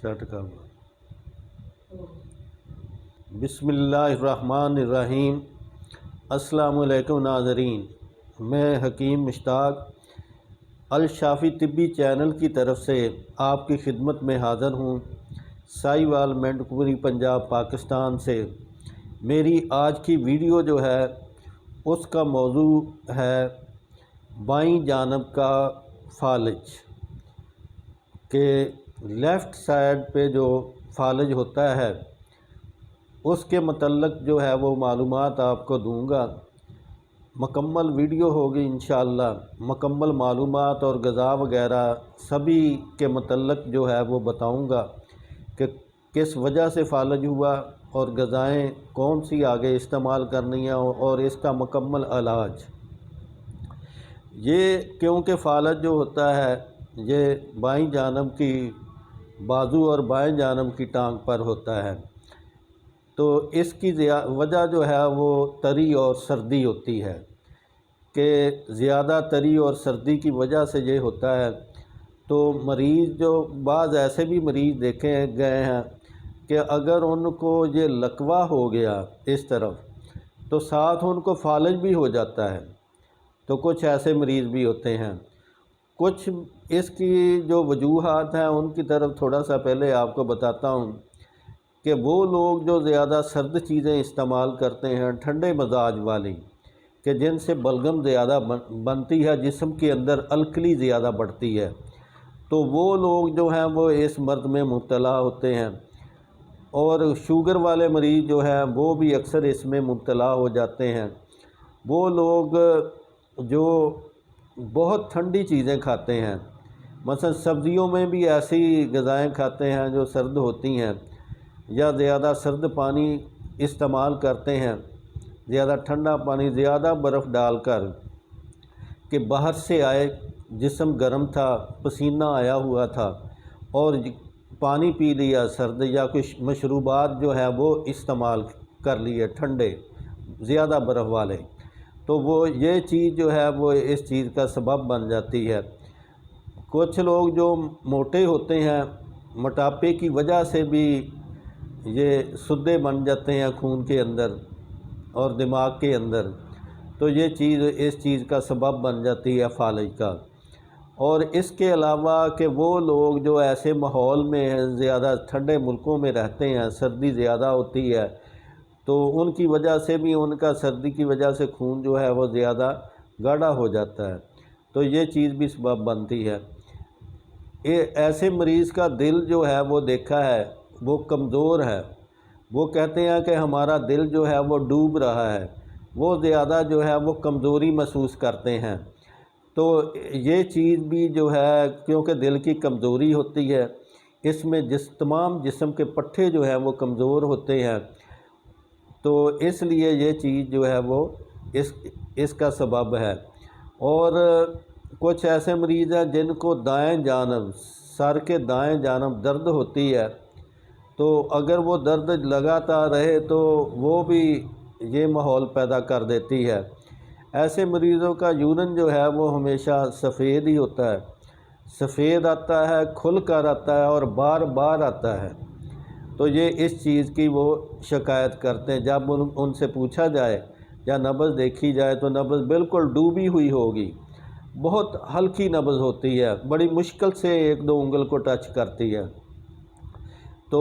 Set کر بسم اللہ الرحمن الرحیم۔ السلام علیکم ناظرین، میں حکیم مشتاق الشافی طبی چینل کی طرف سے آپ کی خدمت میں حاضر ہوں، سائی وال مینڈکپوری پنجاب پاکستان سے۔ میری آج کی ویڈیو جو ہے اس کا موضوع ہے بائیں جانب کا فالج، کہ لیفٹ سائڈ پہ جو فالج ہوتا ہے اس کے متعلق جو ہے وہ معلومات آپ کو دوں گا۔ مکمل ویڈیو ہوگی انشاءاللہ، مکمل معلومات اور غذا وغیرہ سبھی کے متعلق جو ہے وہ بتاؤں گا کہ کس وجہ سے فالج ہوا اور غذائیں کون سی آگے استعمال کرنی ہیں اور اس کا مکمل علاج۔ یہ کیونکہ فالج جو ہوتا ہے یہ بائیں جانب کی بازو اور بائیں جانب کی ٹانگ پر ہوتا ہے، تو اس کی وجہ جو ہے وہ تری اور سردی ہوتی ہے، کہ زیادہ تری اور سردی کی وجہ سے یہ ہوتا ہے۔ تو مریض جو بعض ایسے بھی مریض دیکھے گئے ہیں کہ اگر ان کو یہ لکوہ ہو گیا اس طرف تو ساتھ ان کو فالج بھی ہو جاتا ہے، تو کچھ ایسے مریض بھی ہوتے ہیں۔ کچھ اس کی جو وجوہات ہیں ان کی طرف تھوڑا سا پہلے آپ کو بتاتا ہوں کہ وہ لوگ جو زیادہ سرد چیزیں استعمال کرتے ہیں، ٹھنڈے مزاج والی، کہ جن سے بلغم زیادہ بنتی ہے، جسم کے اندر الکلی زیادہ بڑھتی ہے، تو وہ لوگ جو ہیں وہ اس مرض میں مبتلا ہوتے ہیں۔ اور شوگر والے مریض جو ہیں وہ بھی اکثر اس میں مبتلا ہو جاتے ہیں۔ وہ لوگ جو بہت ٹھنڈی چیزیں کھاتے ہیں، مثلا سبزیوں میں بھی ایسی غذائیں کھاتے ہیں جو سرد ہوتی ہیں، یا زیادہ سرد پانی استعمال کرتے ہیں، زیادہ ٹھنڈا پانی، زیادہ برف ڈال کر، کہ باہر سے آئے، جسم گرم تھا، پسینہ آیا ہوا تھا اور پانی پی لیا سرد، یا کچھ مشروبات جو ہے وہ استعمال کر لیے ٹھنڈے زیادہ برف والے، تو وہ یہ چیز جو ہے وہ اس چیز کا سبب بن جاتی ہے۔ کچھ لوگ جو موٹے ہوتے ہیں، موٹاپے کی وجہ سے بھی یہ سدے بن جاتے ہیں خون کے اندر اور دماغ کے اندر، تو یہ چیز اس چیز کا سبب بن جاتی ہے فالج کا۔ اور اس کے علاوہ کہ وہ لوگ جو ایسے ماحول میں زیادہ ٹھنڈے ملکوں میں رہتے ہیں، سردی زیادہ ہوتی ہے، تو ان کی وجہ سے بھی ان کا سردی کی وجہ سے خون جو ہے وہ زیادہ گاڑھا ہو جاتا ہے، تو یہ چیز بھی سبب بنتی ہے۔ ایسے مریض کا دل جو ہے وہ دیکھا ہے وہ کمزور ہے، وہ کہتے ہیں کہ ہمارا دل جو ہے وہ ڈوب رہا ہے، وہ زیادہ جو ہے وہ کمزوری محسوس کرتے ہیں۔ تو یہ چیز بھی جو ہے کیونکہ دل کی کمزوری ہوتی ہے، اس میں تمام جسم کے پٹھے جو ہیں وہ کمزور ہوتے ہیں، تو اس لیے یہ چیز جو ہے وہ اس کا سبب ہے۔ اور کچھ ایسے مریض ہیں جن کو دائیں جانب، سر کے دائیں جانب درد ہوتی ہے، تو اگر وہ درد لگاتار رہے تو وہ بھی یہ ماحول پیدا کر دیتی ہے۔ ایسے مریضوں کا یورین جو ہے وہ ہمیشہ سفید ہی ہوتا ہے، سفید آتا ہے، کھل کر آتا ہے اور بار بار آتا ہے، تو یہ اس چیز کی وہ شکایت کرتے ہیں۔ جب ان سے پوچھا جائے یا نبض دیکھی جائے تو نبض بالکل ڈوبی ہوئی ہوگی، بہت ہلکی نبض ہوتی ہے، بڑی مشکل سے ایک دو انگل کو ٹچ کرتی ہے، تو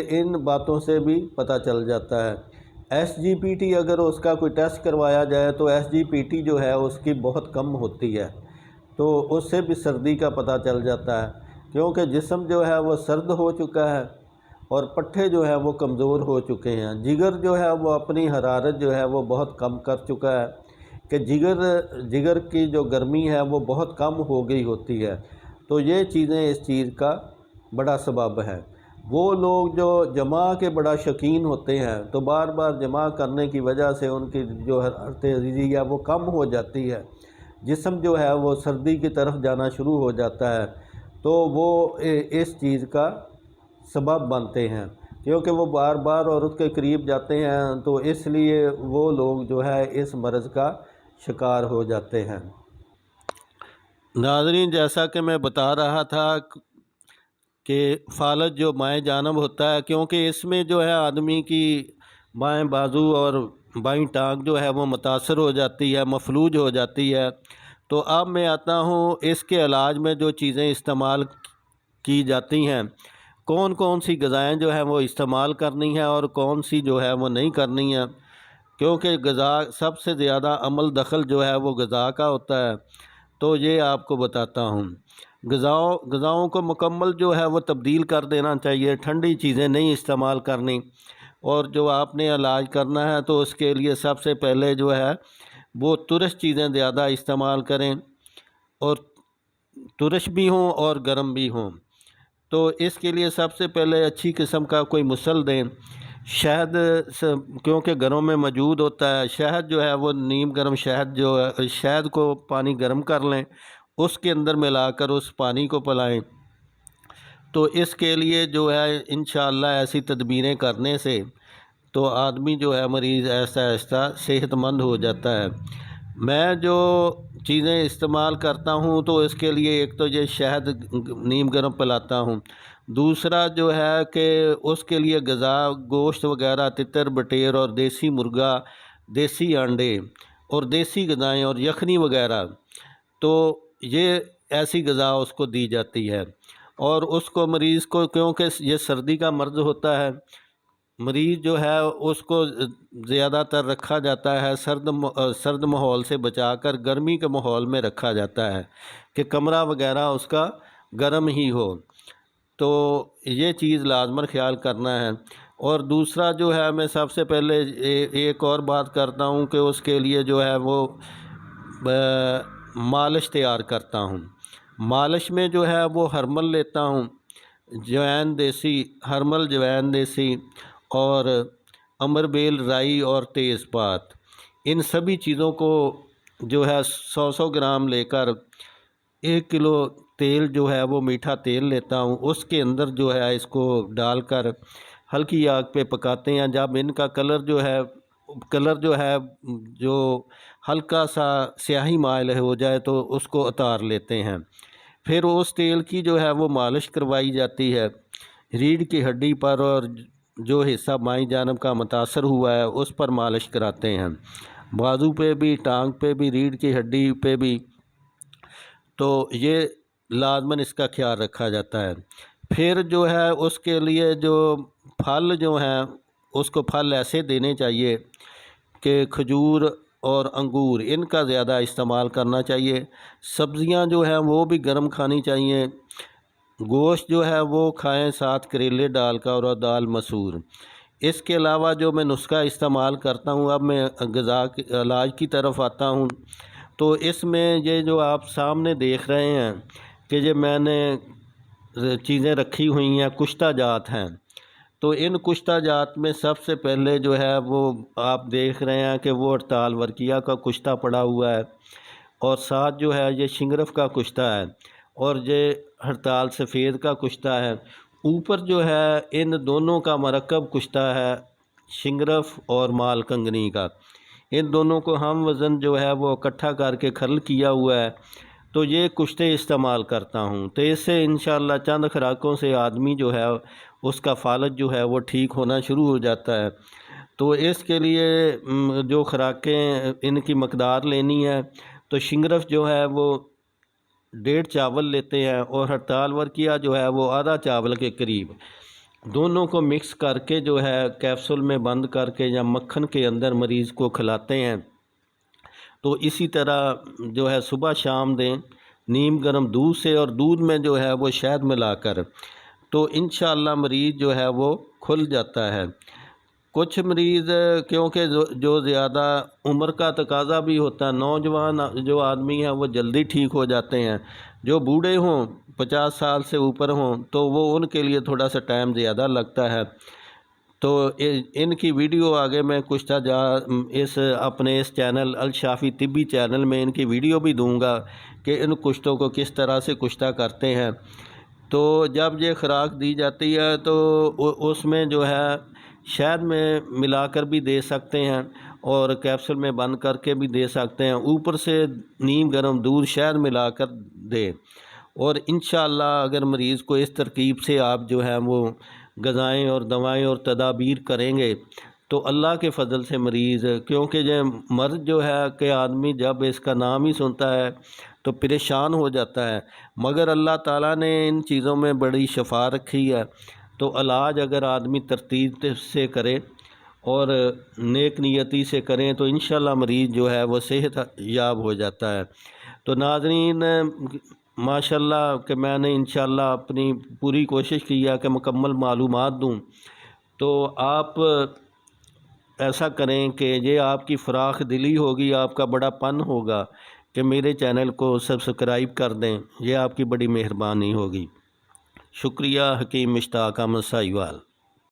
ان باتوں سے بھی پتہ چل جاتا ہے۔ ایس جی پی ٹی اگر اس کا کوئی ٹیسٹ کروایا جائے تو ایس جی پی ٹی جو ہے اس کی بہت کم ہوتی ہے، تو اس سے بھی سردی کا پتہ چل جاتا ہے، کیونکہ جسم جو ہے وہ سرد ہو چکا ہے اور پٹھے جو ہیں وہ کمزور ہو چکے ہیں، جگر جو ہے وہ اپنی حرارت جو ہے وہ بہت کم کر چکا ہے کہ جگر کی جو گرمی ہے وہ بہت کم ہو گئی ہوتی ہے۔ تو یہ چیزیں اس چیز کا بڑا سبب ہے۔ وہ لوگ جو جماع کے بڑا شوقین ہوتے ہیں تو بار بار جماع کرنے کی وجہ سے ان کی جو حرارت عزیزی ہے وہ کم ہو جاتی ہے، جسم جو ہے وہ سردی کی طرف جانا شروع ہو جاتا ہے، تو وہ اس چیز کا سبب بنتے ہیں، کیونکہ وہ بار بار عورت کے قریب جاتے ہیں، تو اس لیے وہ لوگ جو ہے اس مرض کا شکار ہو جاتے ہیں۔ ناظرین، جیسا کہ میں بتا رہا تھا کہ فالج جو بائیں جانب ہوتا ہے، کیونکہ اس میں جو ہے آدمی کی بائیں بازو اور بائیں ٹانگ جو ہے وہ متاثر ہو جاتی ہے، مفلوج ہو جاتی ہے۔ تو اب میں آتا ہوں اس کے علاج میں جو چیزیں استعمال کی جاتی ہیں، کون کون سی غذائیں جو ہیں وہ استعمال کرنی ہیں اور کون سی جو ہے وہ نہیں کرنی ہیں، کیونکہ غذا سب سے زیادہ عمل دخل جو ہے وہ غذا کا ہوتا ہے۔ تو یہ آپ کو بتاتا ہوں، غذاؤں کو مکمل جو ہے وہ تبدیل کر دینا چاہیے، ٹھنڈی چیزیں نہیں استعمال کرنی، اور جو آپ نے علاج کرنا ہے تو اس کے لیے سب سے پہلے جو ہے وہ ترش چیزیں زیادہ استعمال کریں، اور ترش بھی ہوں اور گرم بھی ہوں۔ تو اس کے لیے سب سے پہلے اچھی قسم کا کوئی مسل دیں، شہد کیونکہ گھروں میں موجود ہوتا ہے، شہد جو ہے وہ نیم گرم شہد جو ہے، شہد کو پانی گرم کر لیں، اس کے اندر ملا کر اس پانی کو پلائیں۔ تو اس کے لیے جو ہے انشاءاللہ ایسی تدبیریں کرنے سے تو آدمی جو ہے مریض آہستہ آہستہ صحت مند ہو جاتا ہے۔ میں جو چیزیں استعمال کرتا ہوں تو اس کے لیے ایک تو یہ شہد نیم گرم پلاتا ہوں، دوسرا جو ہے کہ اس کے لیے غذا گوشت وغیرہ، تتر بٹیر اور دیسی مرغا، دیسی انڈے اور دیسی غذائیں اور یخنی وغیرہ، تو یہ ایسی غذا اس کو دی جاتی ہے۔ اور اس کو مریض کو، کیونکہ یہ سردی کا مرض ہوتا ہے، مریض جو ہے اس کو زیادہ تر رکھا جاتا ہے سرد ماحول سے بچا کر گرمی کے ماحول میں رکھا جاتا ہے کہ کمرہ وغیرہ اس کا گرم ہی ہو۔ تو یہ چیز لازماً خیال کرنا ہے۔ اور دوسرا جو ہے میں سب سے پہلے ایک اور بات کرتا ہوں کہ اس کے لیے جو ہے وہ مالش تیار کرتا ہوں۔ مالش میں جو ہے وہ ہرمل لیتا ہوں، جوائن دیسی، ہرمل جوائن دیسی اور امربیل رائی اور تیز پات، ان سبھی چیزوں کو جو ہے 100 گرام لے کر 1 کلو تیل جو ہے وہ میٹھا تیل لیتا ہوں، اس کے اندر جو ہے اس کو ڈال کر ہلکی آگ پہ پکاتے ہیں۔ جب ان کا کلر جو ہے جو ہلکا سا سیاہی مائل ہو جائے تو اس کو اتار لیتے ہیں۔ پھر اس تیل کی جو ہے وہ مالش کروائی جاتی ہے ریڑھ کی ہڈی پر، اور جو حصہ بائیں جانب کا متاثر ہوا ہے اس پر مالش کراتے ہیں، بازو پہ بھی، ٹانگ پہ بھی، ریڑھ کی ہڈی پہ بھی۔ تو یہ لازماً اس کا خیال رکھا جاتا ہے۔ پھر جو ہے اس کے لیے جو پھل جو ہیں، اس کو پھل ایسے دینے چاہیے کہ کھجور اور انگور، ان کا زیادہ استعمال کرنا چاہیے۔ سبزیاں جو ہیں وہ بھی گرم کھانی چاہیے، گوشت جو ہے وہ کھائیں ساتھ کریلے ڈال کر اور دال مسور۔ اس کے علاوہ جو میں نسخہ استعمال کرتا ہوں، اب میں غذا کے علاج کی طرف آتا ہوں، تو اس میں یہ جو آپ سامنے دیکھ رہے ہیں کہ یہ میں نے چیزیں رکھی ہوئی ہیں، کشتہ جات ہیں۔ تو ان کشتہ جات میں سب سے پہلے جو ہے وہ آپ دیکھ رہے ہیں کہ وہ ہڑتال ورقیہ کا کشتہ پڑا ہوا ہے، اور ساتھ جو ہے یہ شنگرف کا کشتہ ہے، اور یہ ہڑتال سفید کا کشتہ ہے۔ اوپر جو ہے ان دونوں کا مرکب کشتہ ہے، شنگرف اور مال کنگنی کا، ان دونوں کو ہم وزن جو ہے وہ اکٹھا کر کے کھرل کیا ہوا ہے۔ تو یہ کشتے استعمال کرتا ہوں، تو اس سے انشاءاللہ چند خوراکوں سے آدمی جو ہے اس کا فالج جو ہے وہ ٹھیک ہونا شروع ہو جاتا ہے۔ تو اس کے لیے جو خوراکیں ان کی مقدار لینی ہے، تو شنگرف جو ہے وہ 1.5 چاول لیتے ہیں، اور ہڑتال ورقیہ جو ہے وہ آدھا چاول کے قریب، دونوں کو مکس کر کے جو ہے کیپسول میں بند کر کے یا مکھن کے اندر مریض کو کھلاتے ہیں۔ تو اسی طرح جو ہے صبح شام دیں، نیم گرم دودھ سے، اور دودھ میں جو ہے وہ شہد ملا کر، تو انشاءاللہ مریض جو ہے وہ کھل جاتا ہے۔ کچھ مریض کیونکہ جو زیادہ عمر کا تقاضا بھی ہوتا ہے، نوجوان جو آدمی ہیں وہ جلدی ٹھیک ہو جاتے ہیں، جو بوڑھے ہوں 50 سال سے اوپر ہوں تو وہ ان کے لیے تھوڑا سا ٹائم زیادہ لگتا ہے۔ تو ان کی ویڈیو آگے میں کشتہ اپنے اس چینل الشافی طبی چینل میں ان کی ویڈیو بھی دوں گا کہ ان کشتوں کو کس طرح سے کشتہ کرتے ہیں۔ تو جب یہ خوراک دی جاتی ہے تو اس میں جو ہے شہد میں ملا کر بھی دے سکتے ہیں اور کیپسول میں بند کر کے بھی دے سکتے ہیں، اوپر سے نیم گرم دودھ شہد ملا کر دیں، اور انشاءاللہ اگر مریض کو اس ترکیب سے آپ جو ہے وہ غذائیں اور دوائیں اور تدابیر کریں گے تو اللہ کے فضل سے مریض، کیونکہ یہ مرض جو ہے کہ آدمی جب اس کا نام ہی سنتا ہے تو پریشان ہو جاتا ہے، مگر اللہ تعالیٰ نے ان چیزوں میں بڑی شفا رکھی ہے۔ تو علاج اگر آدمی ترتیب سے کرے اور نیک نیتی سے کریں تو انشاءاللہ مریض جو ہے وہ صحت یاب ہو جاتا ہے۔ تو ناظرین، ماشاءاللہ کہ میں نے انشاءاللہ اپنی پوری کوشش کی ہے کہ مکمل معلومات دوں، تو آپ ایسا کریں کہ یہ آپ کی فراخ دلی ہوگی، آپ کا بڑا پن ہوگا کہ میرے چینل کو سبسکرائب کر دیں، یہ آپ کی بڑی مہربانی ہوگی۔ شکریہ۔ حکیم مشتاق احمد سائیوال۔